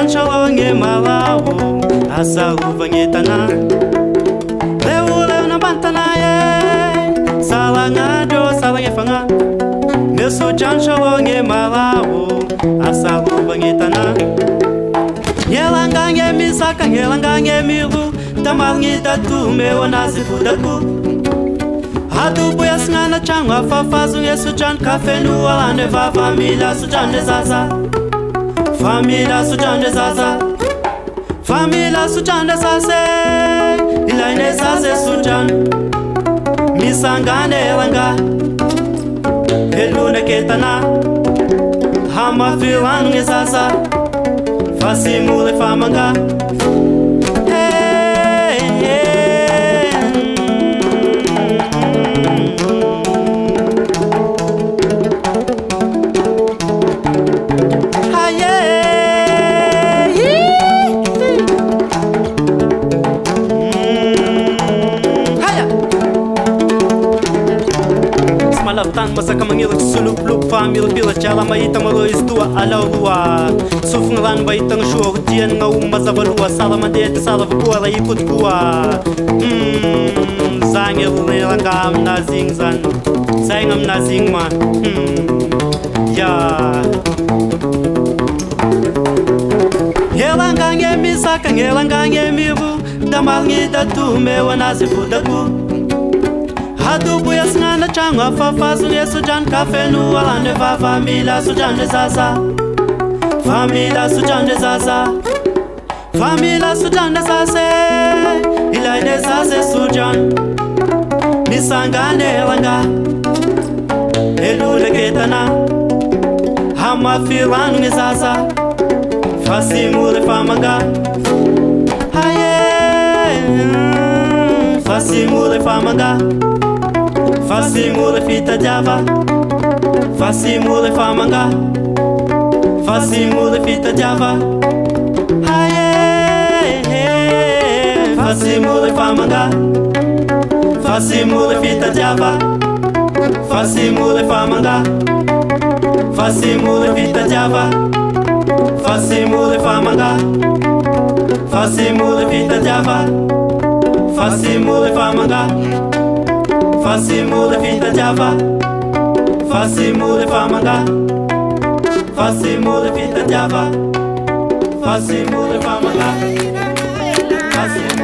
Janshawonge malawo asaluvangitana leule na bantana ye salangado salangefanga Mesu Janshawonge malawo asaluvangitana Ngelangange misaka ngelangange milu Tamalngita tu mewanasi fudaku Hadu buya singana changwa fafazu Yesu Jan kafenu alane va família sujan de zaza Família sujan de zaza Família sujan de zaze Ilaine zaze sujan Misangane elanga Elune ketana Hama filan nge zaza Fasimule famanga Malaptan masaka mangilak sulup-lup famil pila chala maita malois tua alaw lua Sufngalan baitang syur dian ngau mazabalua Salamade te salavakua la ikut kua Zangil nilangam na zingzan Zangam na zingma Ya Ngelangang emi saka ngelangang emi bu Damalngita tu mewanasi fudaku Hadu buya singana changwa fafazu Yesu Jan kafenu alane va família sujan de zaza Família sujan de zaza Família sujan de zaze Ilaine zaze sujan Nisangane elanga Elule ketana Hama filanu nge zaza Fasimule famanga Haye Fasimule famanga Fasimule fita java Fasimule famanga Fasimule fita java Haye Fasimule famanga Fasimule fita java Fasimule famanga Fasimule fita java Fasimule famanga Fasimule fita java Fasimule famanga Fasimule fita java Fasimule famanga Fasimule fita java Fasimule famanga Fasimule